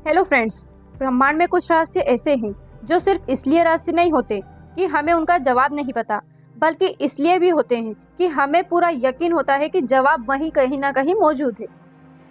Hello friends, ब्रह्मांड में कुछ रहस्य ऐसे हैं जो सिर्फ इसलिए रहस्य नहीं होते कि हमें उनका जवाब नहीं पता, बल्कि इसलिए भी होते हैं कि हमें पूरा यकीन होता है कि जवाब वहीं कहीं ना कहीं मौजूद है,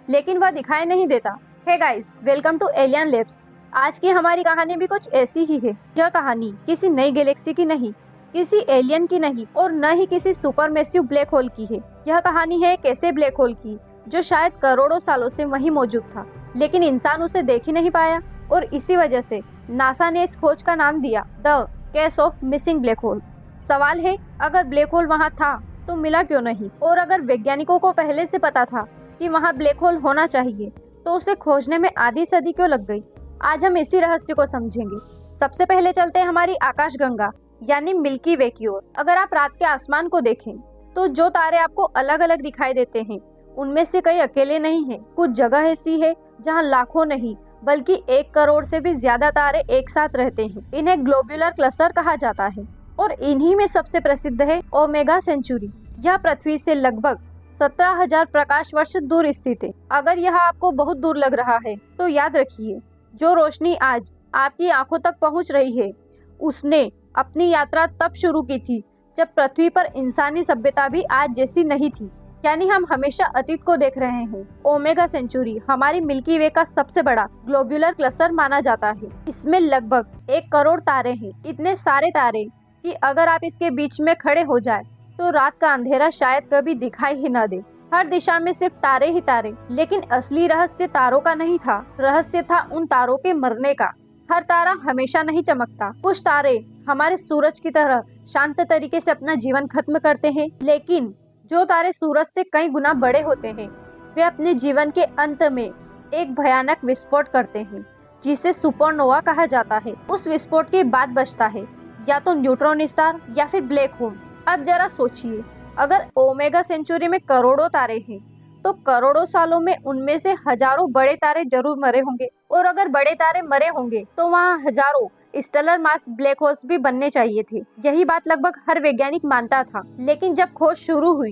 लेकिन वह दिखाई नहीं देता। Hey guys, welcome to Alien Labs. आज की हमारी कहानी भी कुछ ऐसी ही है। यह कहानी किसी नई गैलेक्सी की नहीं, किसी एलियन की नहीं और न ही किसी सुपरमैसिव ब्लैक होल की है। यह कहानी है एक ऐसे ब्लैक होल की जो शायद करोड़ों सालों से वहीं मौजूद था, लेकिन इंसान उसे देख ही नहीं पाया, और इसी वजह से नासा ने इस खोज का नाम दिया the case of missing black hole. सवाल है, अगर ब्लैक होल वहाँ था तो मिला क्यों नहीं, और अगर वैज्ञानिकों को पहले से पता था कि वहाँ ब्लैक होल होना चाहिए तो उसे खोजने में आधी सदी क्यों लग गई। आज हम इसी रहस्य को समझेंगे। सबसे पहले चलते हैं हमारी आकाशगंगा यानी मिल्की वे की ओर। अगर आप रात के आसमान को देखें तो जो तारे आपको अलग अलग दिखाई देते हैं उनमें से कई अकेले नहीं हैं। कुछ जगह ऐसी है जहां लाखों नहीं बल्कि 1 करोड़ से भी ज्यादा तारे एक साथ रहते हैं। इन्हें ग्लोब्यूलर क्लस्टर कहा जाता है और इन्हीं में सबसे प्रसिद्ध है ओमेगा सेंचुरी। यह पृथ्वी से लगभग 17,000 प्रकाश वर्ष दूर स्थित है। अगर यह आपको बहुत दूर लग रहा है तो याद रखिए, जो रोशनी आज आपकी आंखों तक पहुंच रही है उसने अपनी यात्रा तब शुरू की थी जब पृथ्वी पर इंसानी सभ्यता भी आज जैसी नहीं थी। यानी हम हमेशा अतीत को देख रहे हैं। ओमेगा सेंचुरी हमारी मिल्की वे का सबसे बड़ा ग्लोब्यूलर क्लस्टर माना जाता है। इसमें लगभग 1 करोड़ तारे हैं। इतने सारे तारे कि अगर आप इसके बीच में खड़े हो जाए तो रात का अंधेरा शायद कभी दिखाई ही न दे। हर दिशा में सिर्फ तारे ही तारे। लेकिन असली रहस्य तारों का नहीं था, रहस्य था उन तारों के मरने का। हर तारा हमेशा नहीं चमकता। कुछ तारे हमारे सूरज की तरह शांत तरीके से अपना जीवन खत्म करते हैं, लेकिन जो तारे सूरज से कई गुना बड़े होते हैं वे अपने जीवन के अंत में एक भयानक विस्फोट करते हैं जिसे सुपरनोवा कहा जाता है। उस विस्फोट के बाद बचता है या तो न्यूट्रॉन स्टार या फिर ब्लैक होल। अब जरा सोचिए, अगर ओमेगा सेंचुरी में करोड़ों तारे हैं तो करोड़ों सालों में उनमें से हजारों बड़े तारे जरूर मरे होंगे, और अगर बड़े तारे मरे होंगे तो वहाँ हजारों स्टेलर मास ब्लैक होल्स भी बनने चाहिए थे। यही बात लगभग हर वैज्ञानिक मानता था, लेकिन जब खोज शुरू हुई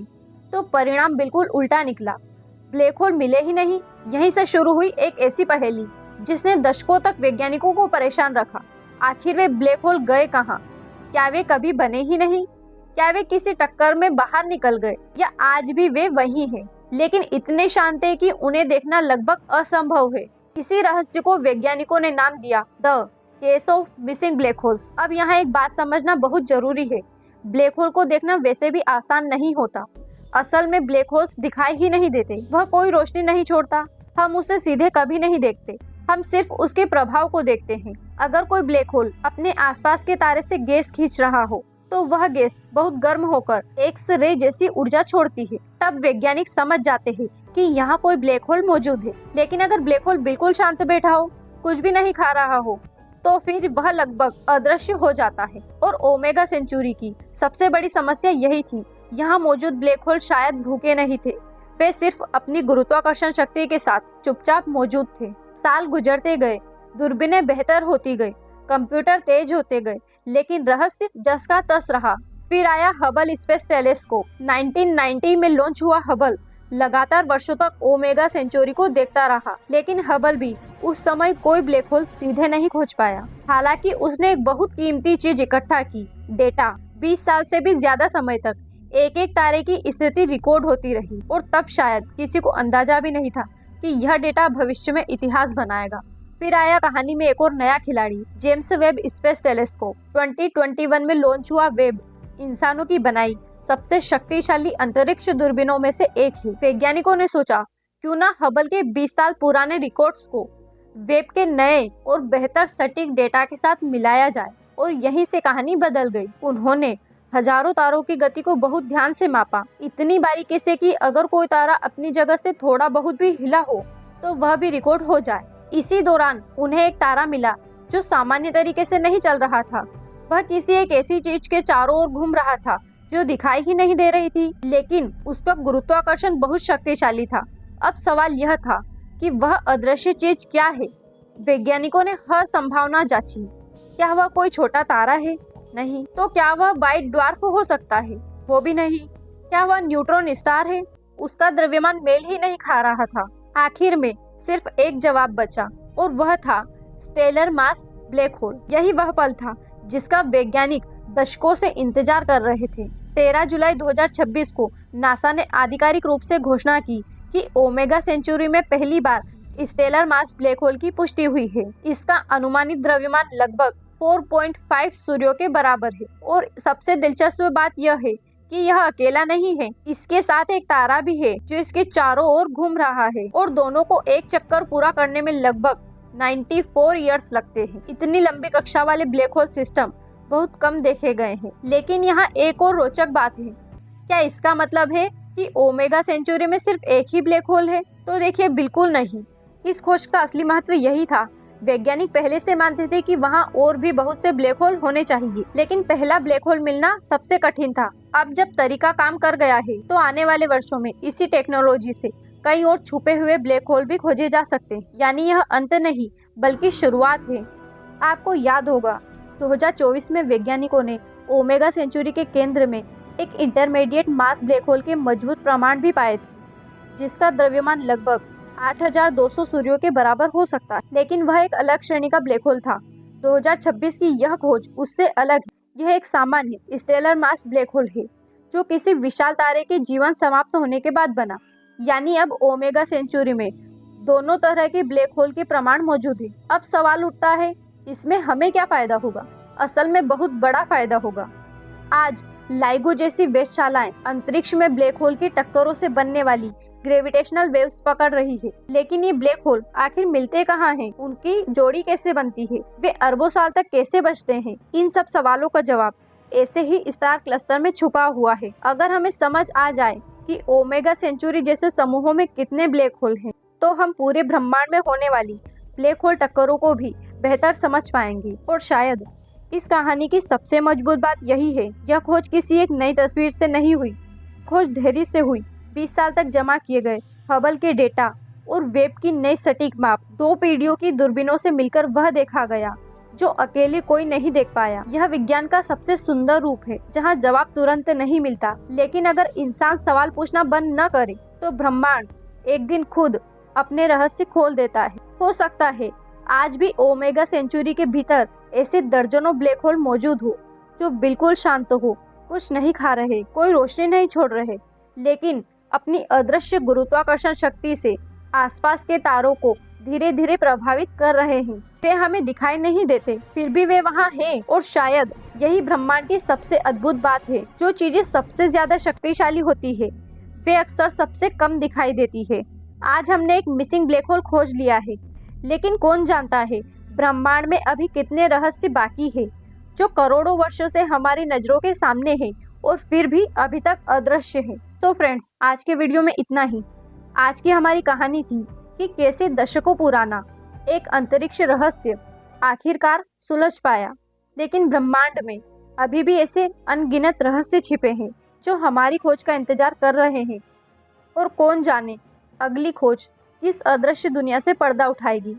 तो परिणाम बिल्कुल उल्टा निकला। ब्लैक होल मिले ही नहीं। यहीं से शुरू हुई एक ऐसी पहेली जिसने दशकों तक वैज्ञानिकों को परेशान रखा। आखिर वे ब्लैक होल गए कहाँ? क्या वे कभी बने ही नहीं? क्या वे किसी टक्कर में बाहर निकल गए, या आज भी वे वही हैं लेकिन इतने शांत है कि उन्हें देखना लगभग असंभव है। इसी रहस्य को वैज्ञानिकों ने नाम दिया the case of missing black holes. अब यहाँ एक बात समझना बहुत जरूरी है, ब्लैक होल को देखना वैसे भी आसान नहीं होता। असल में ब्लैक होल्स दिखाई ही नहीं देते, वह कोई रोशनी नहीं छोड़ता। हम उसे सीधे कभी नहीं देखते, हम सिर्फ उसके प्रभाव को देखते हैं। अगर कोई ब्लैक होल अपने आसपास के तारे से गैस खींच रहा हो तो वह गैस बहुत गर्म होकर एक्स रे जैसी ऊर्जा छोड़ती है। तब वैज्ञानिक समझ जाते हैं कि यहाँ कोई ब्लैक होल मौजूद है। लेकिन अगर ब्लैक होल बिल्कुल शांत बैठा हो, कुछ भी नहीं खा रहा हो, तो फिर वह लगभग अदृश्य हो जाता है। और ओमेगा सेंचुरी की सबसे बड़ी समस्या यही थी। यहाँ मौजूद ब्लैक होल शायद भूखे नहीं थे, वे सिर्फ अपनी गुरुत्वाकर्षण शक्ति के साथ चुपचाप मौजूद थे। साल गुजरते गए, दूरबीनें बेहतर होती गई, कंप्यूटर तेज होते गए, लेकिन रहस्य जस का तस रहा। फिर आया हबल स्पेस टेलीस्कोप। 1990 में लॉन्च हुआ हबल लगातार वर्षों तक ओमेगा सेंचुरी को देखता रहा, लेकिन हबल भी उस समय कोई ब्लैक होल सीधे नहीं खोज पाया। हालांकि उसने एक बहुत कीमती चीज इकट्ठा की, डेटा। 20 साल से भी ज्यादा समय तक एक एक तारे की स्थिति रिकॉर्ड होती रही, और तब शायद किसी को अंदाजा भी नहीं था कि यह डेटा भविष्य में इतिहास बनाएगा। फिर आया कहानी में एक और नया खिलाड़ी, जेम्स वेब स्पेस टेलीस्कोप। 2021 में लॉन्च हुआ वेब इंसानों की बनाई सबसे शक्तिशाली अंतरिक्ष दूरबीनों में से एक है। वैज्ञानिकों ने सोचा, क्यों ना हबल के 20 साल पुराने रिकॉर्ड्स को वेब के नए और बेहतर सटीक डेटा के साथ मिलाया जाए, और यहीं से कहानी बदल गई। उन्होंने हजारों तारों की गति को बहुत ध्यान से मापा, इतनी बारीकी से कि अगर कोई तारा अपनी जगह से थोड़ा बहुत भी हिला हो तो वह भी रिकॉर्ड हो जाए। इसी दौरान उन्हें एक तारा मिला जो सामान्य तरीके से नहीं चल रहा था। वह किसी एक ऐसी चीज के चारों ओर घूम रहा था जो दिखाई ही नहीं दे रही थी, लेकिन उस पर गुरुत्वाकर्षण बहुत शक्तिशाली था। अब सवाल यह था कि वह अदृश्य चीज क्या है। वैज्ञानिकों ने हर संभावना जांची। क्या वह कोई छोटा तारा है? नहीं। तो क्या वह व्हाइट ड्वार्फ हो सकता है? वो भी नहीं। क्या वह न्यूट्रॉन स्टार है? उसका द्रव्यमान मेल ही नहीं खा रहा था। आखिर में सिर्फ एक जवाब बचा, और वह था स्टेलर मास ब्लैक होल। यही वह पल था जिसका वैज्ञानिक दशकों से इंतजार कर रहे थे। 13 जुलाई 2026 को नासा ने आधिकारिक रूप से घोषणा की कि ओमेगा सेंचुरी में पहली बार स्टेलर मास ब्लैक होल की पुष्टि हुई है। इसका अनुमानित द्रव्यमान लगभग 4.5 सूर्यों के बराबर है। और सबसे दिलचस्प बात यह है कि यह अकेला नहीं है, इसके साथ एक तारा भी है जो इसके चारों ओर घूम रहा है और दोनों को एक चक्कर पूरा करने में लगभग 94 ईयर्स लगते हैं। इतनी लंबी कक्षा वाले ब्लैक होल सिस्टम बहुत कम देखे गए हैं। लेकिन यहाँ एक और रोचक बात है। क्या इसका मतलब है कि ओमेगा सेंचुरी में सिर्फ एक ही ब्लैक होल है? तो देखिए, बिल्कुल नहीं। इस खोज का असली महत्व यही था। वैज्ञानिक पहले से मानते थे कि वहाँ और भी बहुत से ब्लैक होल होने चाहिए, लेकिन पहला ब्लैक होल मिलना सबसे कठिन था। अब जब तरीका काम कर गया है तो आने वाले वर्षों में इसी टेक्नोलॉजी से कई और छुपे हुए ब्लैक होल भी खोजे जा सकते हैं। यानी यह अंत नहीं बल्कि शुरुआत है। आपको याद होगा 2024 में वैज्ञानिकों ने ओमेगा सेंचुरी के केंद्र में एक इंटरमीडिएट मास ब्लैक होल के मजबूत प्रमाण भी पाए थे, जिसका द्रव्यमान लगभग 8,200 सूर्यों के बराबर हो सकता है। लेकिन वह एक अलग श्रेणी का ब्लैक होल था। 2026 की यह खोज उससे अलग है। यह एक सामान्य स्टेलर मास ब्लैक होल है जो किसी विशाल तारे के जीवन समाप्त होने के बाद बना। यानी अब ओमेगा सेंचुरी में दोनों तरह के ब्लैक होल के प्रमाण मौजूद है। अब सवाल उठता है, इसमें हमें क्या फायदा होगा? असल में बहुत बड़ा फायदा होगा। आज लाइगो जैसी वेधशालाएं अंतरिक्ष में ब्लैक होल की टक्करों से बनने वाली ग्रेविटेशनल वेव्स पकड़ रही है। लेकिन ये ब्लैक होल आखिर मिलते कहाँ हैं? उनकी जोड़ी कैसे बनती है? वे अरबों साल तक कैसे बचते हैं? इन सब सवालों का जवाब ऐसे ही स्टार क्लस्टर में छुपा हुआ है। अगर हमें समझ आ जाए कि ओमेगा सेंचुरी जैसे समूहों में कितने ब्लैक होल हैं, तो हम पूरे ब्रह्मांड में होने वाली ब्लैक होल टक्करों को भी बेहतर समझ पाएंगे। और शायद इस कहानी की सबसे मजबूत बात यही है, यह खोज किसी एक नई तस्वीर से नहीं हुई। खोज धैर्य से हुई। 20 साल तक जमा किए गए हबल के डेटा और वेब की नई सटीक माप, 2 पीढ़ियों की दूरबीनों से मिलकर वह देखा गया जो अकेले कोई नहीं देख पाया। यह विज्ञान का सबसे सुंदर रूप है, जहाँ जवाब तुरंत नहीं मिलता, लेकिन अगर इंसान सवाल पूछना बंद न करे तो ब्रह्मांड एक दिन खुद अपने रहस्य खोल देता है। हो सकता है आज भी ओमेगा सेंचुरी के भीतर ऐसे दर्जनों ब्लैक होल मौजूद हो जो बिल्कुल शांत हो, कुछ नहीं खा रहे, कोई रोशनी नहीं छोड़ रहे, लेकिन अपनी अदृश्य गुरुत्वाकर्षण शक्ति से आसपास के तारों को धीरे धीरे प्रभावित कर रहे हैं। वे हमें दिखाई नहीं देते, फिर भी वे वहाँ हैं। और शायद यही ब्रह्मांड की सबसे अद्भुत बात है। जो चीजें सबसे ज्यादा शक्तिशाली होती है वे अक्सर सबसे कम दिखाई देती है। आज हमने एक मिसिंग ब्लैक होल खोज लिया है, लेकिन कौन जानता है ब्रह्मांड में अभी कितने रहस्य बाकी है जो करोड़ों वर्षों से हमारी नजरों के सामने है और फिर भी अभी तक अदृश्य है। तो फ्रेंड्स, आज के वीडियो में इतना ही। आज की हमारी कहानी थी कि कैसे दशकों पुराना एक अंतरिक्ष रहस्य आखिरकार सुलझ पाया। लेकिन ब्रह्मांड में अभी भी ऐसे अनगिनत रहस्य छिपे हैं जो हमारी खोज का इंतजार कर रहे हैं। और कौन जाने अगली खोज किस अदृश्य दुनिया से पर्दा उठाएगी।